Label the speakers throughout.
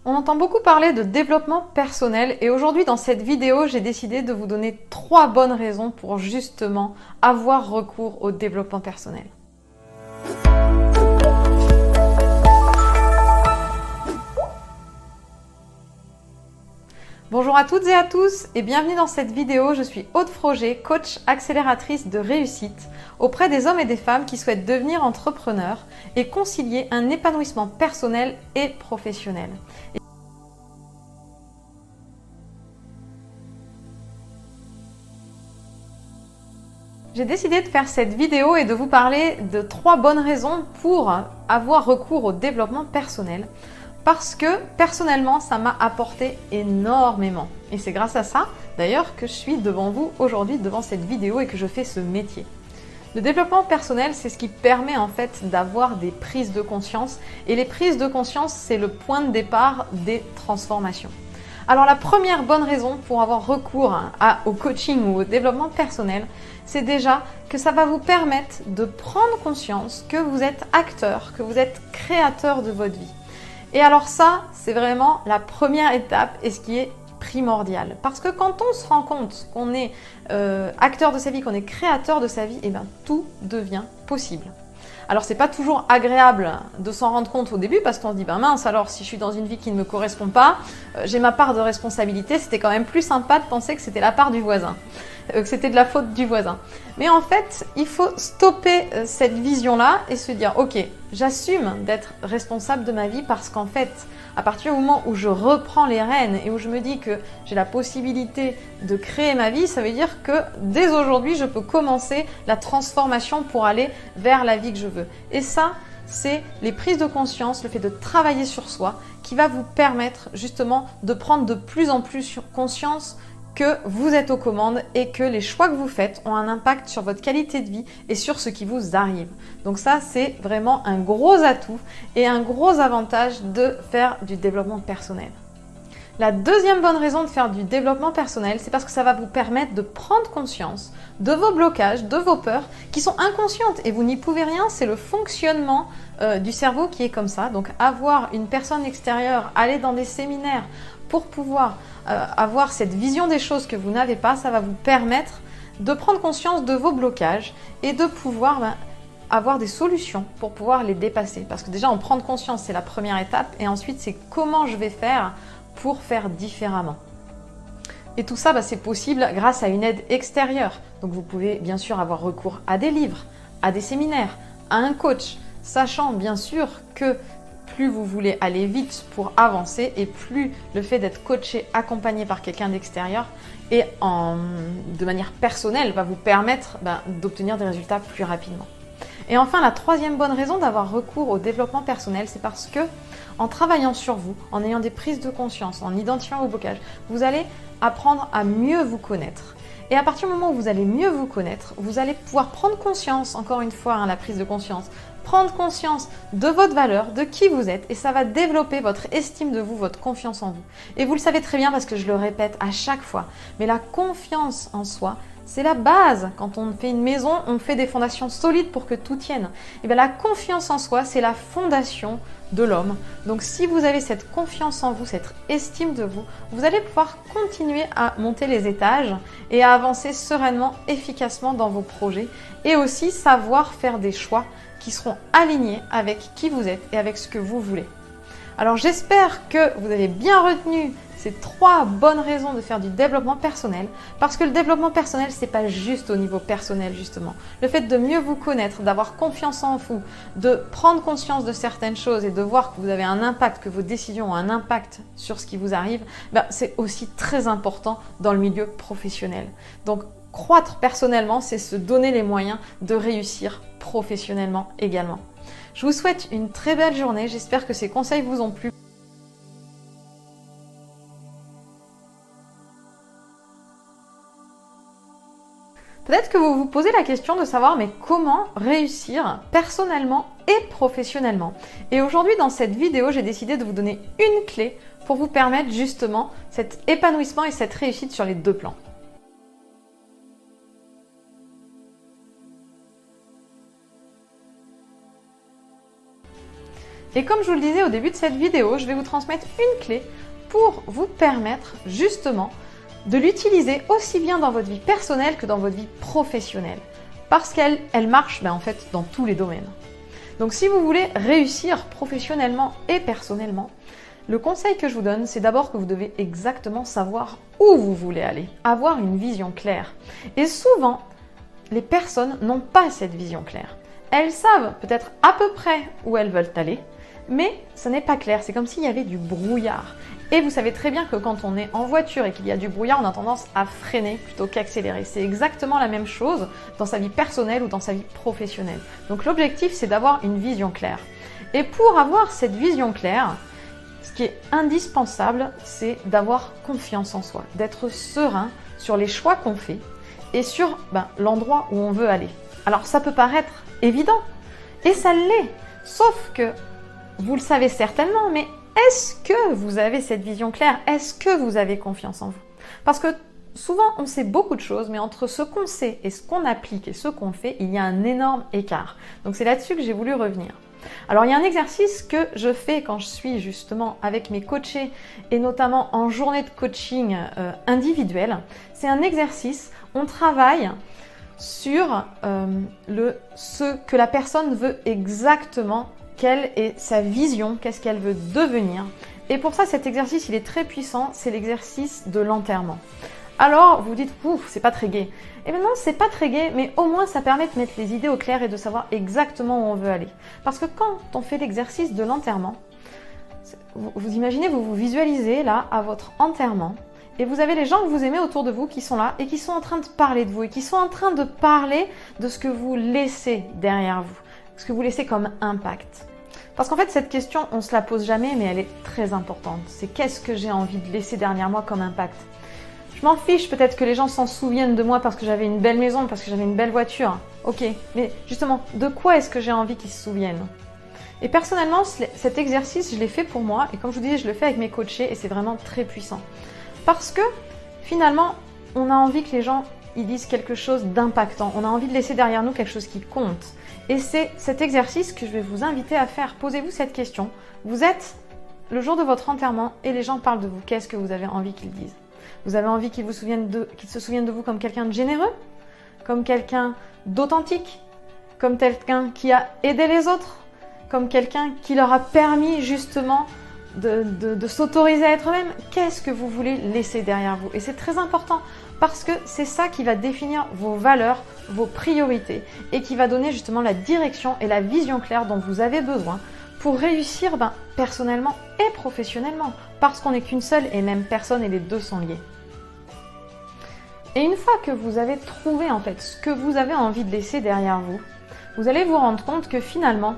Speaker 1: On entend beaucoup parler de développement personnel et aujourd'hui dans cette vidéo, j'ai décidé de vous donner 3 bonnes raisons pour justement avoir recours au développement personnel. Bonjour à toutes et à tous et bienvenue dans cette vidéo. Je suis Aude Froger, coach accélératrice de réussite auprès des hommes et des femmes qui souhaitent devenir entrepreneurs et concilier un épanouissement personnel et professionnel. J'ai décidé de faire cette vidéo et de vous parler de 3 bonnes raisons pour avoir recours au développement personnel. Parce que personnellement, ça m'a apporté énormément. Et c'est grâce à ça, d'ailleurs, que je suis devant vous aujourd'hui, devant cette vidéo et que je fais ce métier. Le développement personnel, c'est ce qui permet en fait d'avoir des prises de conscience. Et les prises de conscience, c'est le point de départ des transformations. Alors la première bonne raison pour avoir recours au coaching ou au développement personnel, c'est déjà que ça va vous permettre de prendre conscience que vous êtes acteur, que vous êtes créateur de votre vie. Et alors ça, c'est vraiment la première étape et ce qui est primordial. Parce que quand on se rend compte qu'on est acteur de sa vie, qu'on est créateur de sa vie, et bien tout devient possible. Alors c'est pas toujours agréable de s'en rendre compte au début parce qu'on se dit ben mince, alors si je suis dans une vie qui ne me correspond pas, j'ai ma part de responsabilité, c'était quand même plus sympa de penser que c'était la part du voisin, que c'était de la faute du voisin. Mais en fait, il faut stopper cette vision-là et se dire ok, j'assume d'être responsable de ma vie parce qu'en fait, à partir du moment où je reprends les rênes et où je me dis que j'ai la possibilité de créer ma vie, ça veut dire que dès aujourd'hui, je peux commencer la transformation pour aller vers la vie que je veux. Et ça, c'est les prises de conscience, le fait de travailler sur soi qui va vous permettre justement de prendre de plus en plus conscience que vous êtes aux commandes et que les choix que vous faites ont un impact sur votre qualité de vie et sur ce qui vous arrive. Donc ça, c'est vraiment un gros atout et un gros avantage de faire du développement personnel. La deuxième bonne raison de faire du développement personnel, c'est parce que ça va vous permettre de prendre conscience de vos blocages, de vos peurs qui sont inconscientes et vous n'y pouvez rien, c'est le fonctionnement du cerveau qui est comme ça. Donc avoir une personne extérieure, aller dans des séminaires pour pouvoir avoir cette vision des choses que vous n'avez pas, ça va vous permettre de prendre conscience de vos blocages et de pouvoir avoir des solutions pour pouvoir les dépasser. Parce que déjà, en prendre conscience, c'est la première étape et ensuite, c'est comment je vais faire pour faire différemment. Et tout ça, c'est possible grâce à une aide extérieure. Donc vous pouvez bien sûr avoir recours à des livres, à des séminaires, à un coach, sachant bien sûr que plus vous voulez aller vite pour avancer et plus le fait d'être coaché, accompagné par quelqu'un d'extérieur et de manière personnelle va vous permettre d'obtenir des résultats plus rapidement. Et enfin, la troisième bonne raison d'avoir recours au développement personnel, c'est parce que en travaillant sur vous, en ayant des prises de conscience, en identifiant vos blocages, vous allez apprendre à mieux vous connaître. Et à partir du moment où vous allez mieux vous connaître, vous allez pouvoir prendre conscience, encore une fois, la prise de conscience, prendre conscience de votre valeur, de qui vous êtes, et ça va développer votre estime de vous, votre confiance en vous. Et vous le savez très bien parce que je le répète à chaque fois, mais la confiance en soi, c'est la base. Quand on fait une maison, on fait des fondations solides pour que tout tienne. Et bien la confiance en soi, c'est la fondation de l'homme. Donc si vous avez cette confiance en vous, cette estime de vous, vous allez pouvoir continuer à monter les étages et à avancer sereinement, efficacement dans vos projets et aussi savoir faire des choix qui seront alignés avec qui vous êtes et avec ce que vous voulez. Alors j'espère que vous avez bien retenu ces 3 bonnes raisons de faire du développement personnel parce que le développement personnel, c'est pas juste au niveau personnel justement. Le fait de mieux vous connaître, d'avoir confiance en vous, de prendre conscience de certaines choses et de voir que vous avez un impact, que vos décisions ont un impact sur ce qui vous arrive, c'est aussi très important dans le milieu professionnel. Donc croître personnellement, c'est se donner les moyens de réussir professionnellement également. Je vous souhaite une très belle journée, j'espère que ces conseils vous ont plu. Peut-être que vous vous posez la question de savoir mais comment réussir personnellement et professionnellement. Et aujourd'hui dans cette vidéo, j'ai décidé de vous donner une clé pour vous permettre justement cet épanouissement et cette réussite sur les 2 plans. Et comme je vous le disais au début de cette vidéo, je vais vous transmettre une clé pour vous permettre justement de l'utiliser aussi bien dans votre vie personnelle que dans votre vie professionnelle. Parce qu'elle marche en fait dans tous les domaines. Donc si vous voulez réussir professionnellement et personnellement, le conseil que je vous donne, c'est d'abord que vous devez exactement savoir où vous voulez aller, avoir une vision claire. Et souvent, les personnes n'ont pas cette vision claire. Elles savent peut-être à peu près où elles veulent aller, mais ce n'est pas clair, c'est comme s'il y avait du brouillard. Et vous savez très bien que quand on est en voiture et qu'il y a du brouillard, on a tendance à freiner plutôt qu'accélérer. C'est exactement la même chose dans sa vie personnelle ou dans sa vie professionnelle. Donc l'objectif, c'est d'avoir une vision claire. Et pour avoir cette vision claire, ce qui est indispensable, c'est d'avoir confiance en soi, d'être serein sur les choix qu'on fait et sur l'endroit où on veut aller. Alors ça peut paraître évident, et ça l'est, sauf que vous le savez certainement, mais est-ce que vous avez cette vision claire? Est-ce que vous avez confiance en vous? Parce que souvent, on sait beaucoup de choses, mais entre ce qu'on sait et ce qu'on applique et ce qu'on fait, il y a un énorme écart. Donc c'est là-dessus que j'ai voulu revenir. Alors il y a un exercice que je fais quand je suis justement avec mes coachés et notamment en journée de coaching individuelle. C'est un exercice, on travaille sur ce que la personne veut exactement, quelle est sa vision, qu'est-ce qu'elle veut devenir. Et pour ça, cet exercice, il est très puissant, c'est l'exercice de l'enterrement. Alors, vous dites, ouf, c'est pas très gai. Eh bien non, c'est pas très gai, mais au moins ça permet de mettre les idées au clair et de savoir exactement où on veut aller. Parce que quand on fait l'exercice de l'enterrement, vous imaginez, vous vous visualisez là à votre enterrement, et vous avez les gens que vous aimez autour de vous qui sont là et qui sont en train de parler de vous et qui sont en train de parler de ce que vous laissez derrière vous, ce que vous laissez comme impact. Parce qu'en fait, cette question, on ne se la pose jamais, mais elle est très importante. C'est qu'est-ce que j'ai envie de laisser derrière moi comme impact? Je m'en fiche peut-être que les gens s'en souviennent de moi parce que j'avais une belle maison, parce que j'avais une belle voiture. Ok, mais justement, de quoi est-ce que j'ai envie qu'ils se souviennent? Et personnellement, cet exercice, je l'ai fait pour moi. Et comme je vous disais, je le fais avec mes coachés et c'est vraiment très puissant. Parce que finalement, on a envie que les gens ils disent quelque chose d'impactant. On a envie de laisser derrière nous quelque chose qui compte. Et c'est cet exercice que je vais vous inviter à faire. Posez-vous cette question. Vous êtes le jour de votre enterrement et les gens parlent de vous. Qu'est-ce que vous avez envie qu'ils disent? Vous avez envie qu'ils se souviennent de vous comme quelqu'un de généreux, comme quelqu'un d'authentique, comme quelqu'un qui a aidé les autres, comme quelqu'un qui leur a permis justement de s'autoriser à être eux-mêmes. Qu'est-ce que vous voulez laisser derrière vous? Et c'est très important parce que c'est ça qui va définir vos valeurs, vos priorités et qui va donner justement la direction et la vision claire dont vous avez besoin pour réussir personnellement et professionnellement, parce qu'on n'est qu'une seule et même personne et les deux sont liés. Et une fois que vous avez trouvé en fait ce que vous avez envie de laisser derrière vous, vous allez vous rendre compte que finalement,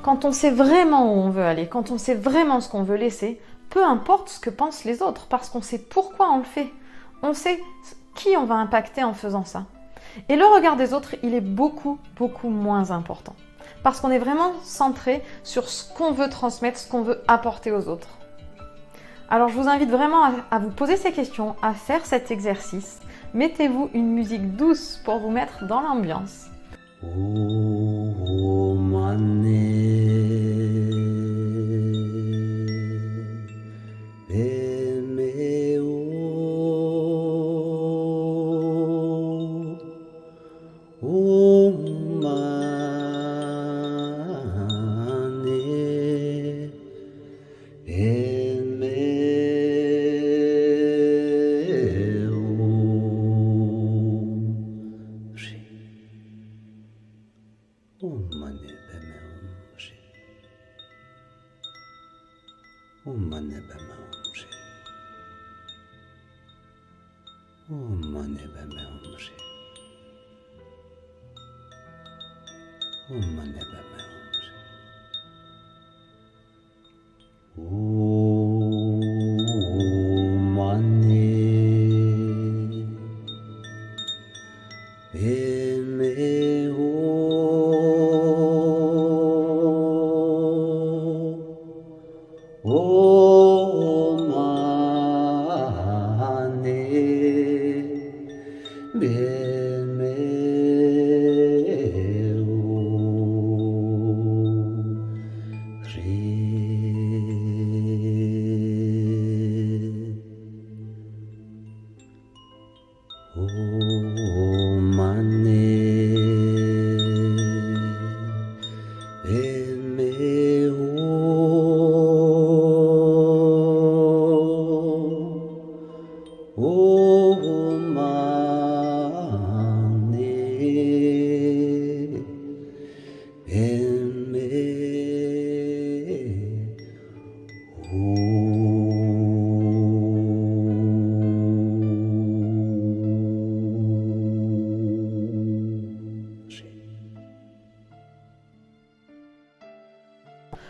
Speaker 1: quand on sait vraiment où on veut aller, quand on sait vraiment ce qu'on veut laisser, peu importe ce que pensent les autres, parce qu'on sait pourquoi on le fait. On sait qui on va impacter en faisant ça. Et le regard des autres, il est beaucoup, beaucoup moins important. Parce qu'on est vraiment centré sur ce qu'on veut transmettre, ce qu'on veut apporter aux autres. Alors je vous invite vraiment à vous poser ces questions, à faire cet exercice. Mettez-vous une musique douce pour vous mettre dans l'ambiance.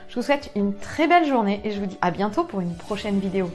Speaker 1: Je vous souhaite une très belle journée et je vous dis à bientôt pour une prochaine vidéo.